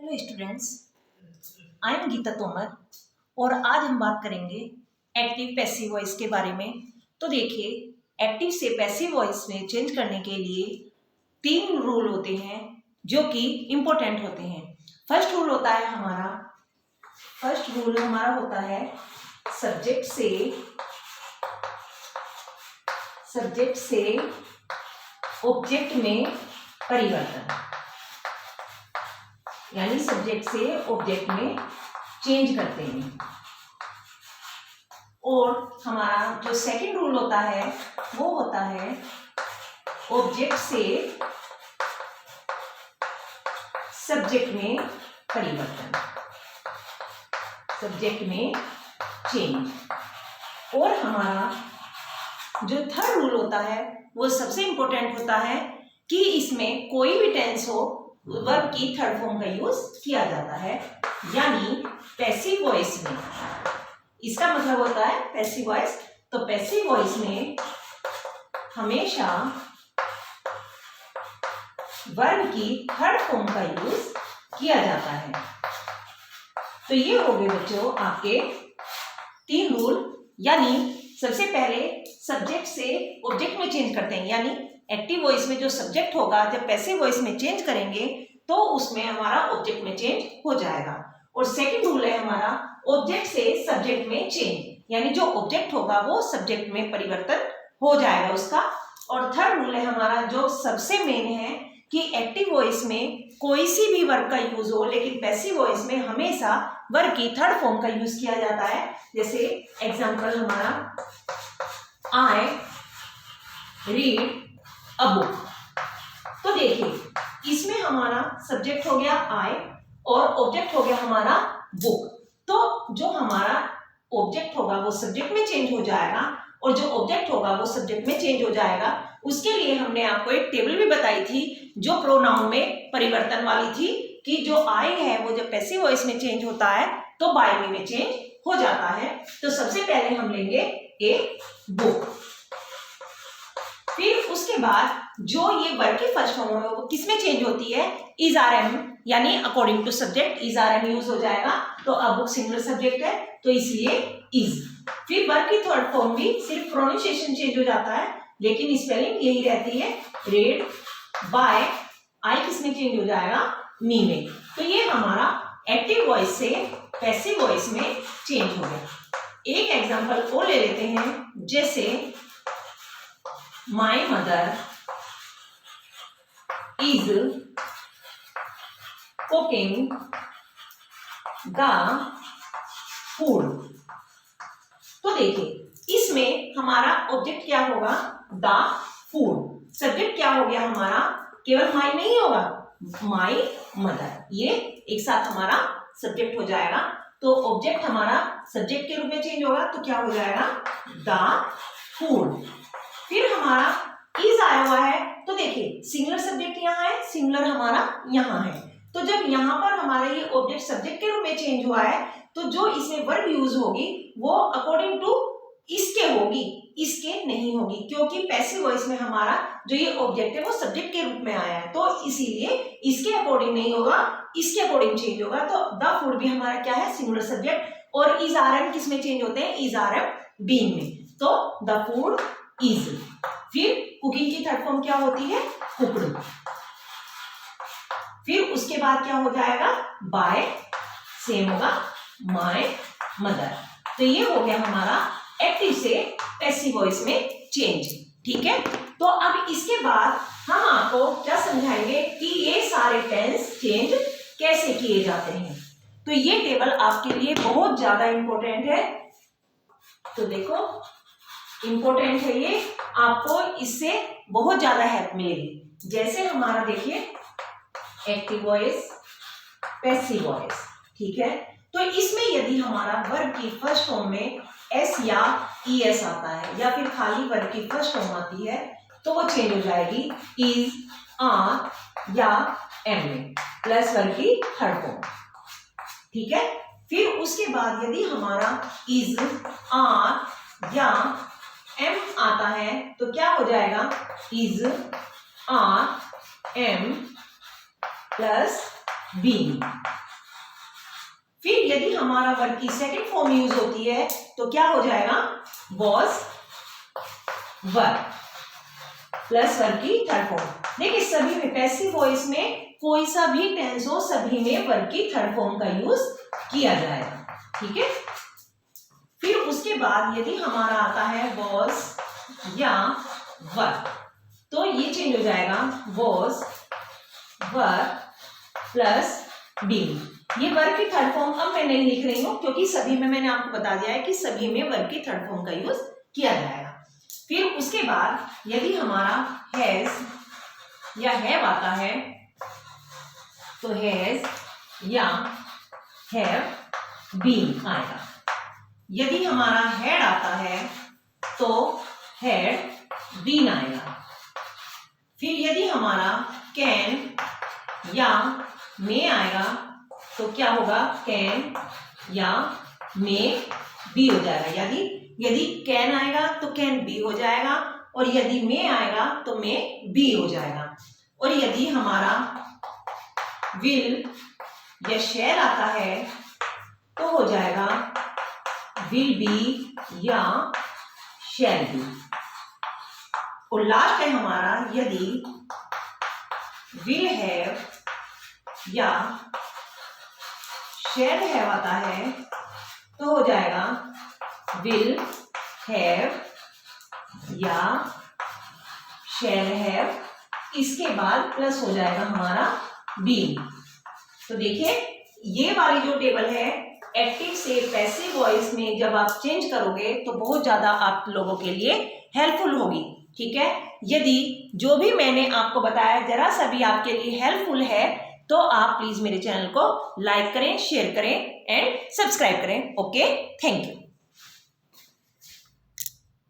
Hello students, I am Geeta Tomar और आज हम बात करेंगे एक्टिव पैसिव वॉइस के बारे में। तो देखिए, एक्टिव से पैसिव वॉइस में चेंज करने के लिए 3 रूल होते हैं जो कि इम्पोर्टेंट होते हैं। फर्स्ट रूल होता है सब्जेक्ट से ऑब्जेक्ट में परिवर्तन, यानी सब्जेक्ट से ऑब्जेक्ट में चेंज करते हैं। और हमारा जो सेकंड रूल होता है वो होता है ऑब्जेक्ट से सब्जेक्ट में परिवर्तन, सब्जेक्ट में चेंज। और हमारा जो थर्ड रूल होता है वो सबसे इंपॉर्टेंट होता है कि इसमें कोई भी टेंस हो, वर्ब की थर्ड फॉर्म का यूज किया जाता है, यानी पैसिव वॉइस में। इसका मतलब होता है पैसिव वॉइस। तो पैसिव वॉइस में हमेशा वर्ब की थर्ड फॉर्म का यूज किया जाता है। तो ये हो गए बच्चों आपके 3 रूल। यानी सबसे पहले सब्जेक्ट से ऑब्जेक्ट में चेंज करते हैं, यानी एक्टिव वॉइस में जो सब्जेक्ट होगा जब पैसिव वॉइस में चेंज करेंगे तो उसमें हमारा ऑब्जेक्ट में चेंज हो जाएगा। और सेकंड रूल है हमारा ऑब्जेक्ट से सब्जेक्ट में चेंज, यानी जो ऑब्जेक्ट होगा वो सब्जेक्ट में परिवर्तन हो जाएगा उसका। और थर्ड रूल है हमारा जो सबसे मेन है कि एक्टिव वॉइस में कोई सी भी वर्ब का यूज हो, लेकिन पैसिव वॉइस में हमेशा वर्ब की थर्ड फॉर्म का यूज किया जाता है। जैसे एग्जांपल हमारा आई रीड अ बुक। तो देखिए, इसमें हमारा सब्जेक्ट हो गया आई और ऑब्जेक्ट हो गया हमारा बुक। तो जो हमारा ऑब्जेक्ट होगा वो सब्जेक्ट में चेंज हो जाएगा और जो ऑब्जेक्ट होगा वो सब्जेक्ट में चेंज हो जाएगा। उसके लिए हमने आपको एक टेबल भी बताई थी जो प्रोनाउन में परिवर्तन वाली थी, कि जो आई है वो जब पैसिव वॉइस में चेंज होता है तो बाय में चेंज हो जाता है। तो सबसे पहले हम लेंगे एक बुक, फिर उसके बाद जो ये वर्ब की फर्स्ट फॉर्म है वो किसमें चेंज होती है, इज आर एम, यानी according to subject is are am use हो जाएगा। तो अब बुक सिंगुलर सब्जेक्ट है तो इसलिए इज। फिर वर्ब की थर्ड फॉर्म भी सिर्फ प्रोनाउंसिएशन चेंज हो जाता है, लेकिन स्पेलिंग यही रहती है, रेड बाय। आई किसमें चेंज हो जाएगा, मी में। तो ये हमारा एक्टिव वॉइस से पैसिव वॉइस में चेंज हो गया। एक एग्जांपल और ले लेते हैं, जैसे My mother is cooking the food। तो देखिए, इसमें हमारा ऑब्जेक्ट क्या होगा, द फूड। सब्जेक्ट क्या हो गया हमारा, केवल माई नहीं होगा, माई मदर, ये एक साथ हमारा सब्जेक्ट हो जाएगा। तो ऑब्जेक्ट हमारा सब्जेक्ट के रूप में चेंज होगा तो क्या हो जाएगा, द फूड। फिर हमारा इज आया हुआ है, तो देखिए सिंगुलर सब्जेक्ट यहाँ है, सिंगुलर हमारा यहाँ है। तो जब यहाँ पर हमारा ये ऑब्जेक्ट सब्जेक्ट के रूप में चेंज हुआ है तो जो इसमें वर्ब यूज होगी वो अकॉर्डिंग टू इसके होगी, इसके नहीं होगी, क्योंकि पैसिव वॉइस में हमारा जो ये ऑब्जेक्ट है वो सब्जेक्ट के रूप में आया है, तो इसीलिए इसके अकॉर्डिंग नहीं होगा, इसके अकॉर्डिंग चेंज होगा। तो द फूड भी हमारा क्या है, सिंगुलर सब्जेक्ट। और इज आर एम किसमें चेंज होते हैं, इज आर एम बीइंग में। तो द फूड इज। फिर कुकिंग की थर्ड फॉर्म क्या होती है, कुकड। फिर उसके बाद क्या हो जाएगा, बाय, सेम होगा माय मदर। तो ये हो गया हमारा एक्टिव से पैसिव वॉइस में चेंज। ठीक है, तो अब इसके बाद हम आपको क्या समझाएंगे कि ये सारे टेंस चेंज कैसे किए जाते हैं। तो ये टेबल आपके लिए बहुत ज्यादा इंपॉर्टेंट है। तो देखो, इंपॉर्टेंट है ये, आपको इससे बहुत ज्यादा हेल्प मिलेगी। जैसे हमारा देखिए एक्टिव वॉइस, पैसिव वॉइस, ठीक है। तो इसमें यदि हमारा वर्ब की फर्स्ट फॉर्म में एस या ई एस आता है, या फिर खाली वर्ब की फर्स्ट फॉर्म आती है, तो वो चेंज हो जाएगी इज, आर या एम में, प्लस वर्ब की थर्ड फॉर्म। ठीक है। फिर उसके बाद यदि हमारा इज, आर या एम आता है तो क्या हो जाएगा, is, are, am plus being. यदि हमारा वर्ब की सेकंड फॉर्म यूज होती है तो क्या हो जाएगा, वॉज वर्ब प्लस वर्ब की थर्ड फॉर्म। देखिए सभी में पैसिव वॉइस में कोई सा भी टेंस हो, सभी में वर्ब की थर्ड फॉर्म का यूज किया जाएगा, ठीक है। फिर उसके बाद यदि हमारा आता है वॉज या वर्ब, तो ये चेंज हो जाएगा वॉज वर्ब प्लस बीइंग। ये वर्ब की थर्ड फॉर्म अब मैं नहीं लिख रही हूं क्योंकि सभी में मैंने आपको बता दिया है कि सभी में वर्ब की थर्ड फॉर्म का यूज किया जाएगा। फिर उसके बाद यदि हमारा हैज या हैव आता है तो हैज या हैव बीन आएगा। यदि हमारा हैड आता है तो हैड बीन आएगा। फिर यदि हमारा कैन या मे आएगा तो क्या होगा, कैन या मे बी हो जाएगा। यदि कैन आएगा तो कैन बी हो जाएगा, और यदि मे आएगा तो मे बी हो जाएगा। और यदि हमारा विल या शैल आता है तो हो जाएगा विल बी या शैल बी। और लास्ट है हमारा यदि विल हैव या शैल हैव आता है तो हो जाएगा विल हैव या शैल हैव, इसके बाद प्लस हो जाएगा हमारा बीइंग। तो देखिए ये वाली जो टेबल है एक्टिव से पैसिव वॉइस में जब आप चेंज करोगे तो बहुत ज्यादा आप लोगों के लिए हेल्पफुल होगी, ठीक है। यदि जो भी मैंने आपको बताया जरा सा भी आपके लिए हेल्पफुल है तो आप प्लीज मेरे चैनल को लाइक करें, शेयर करें एंड सब्सक्राइब करें। Okay, thank you.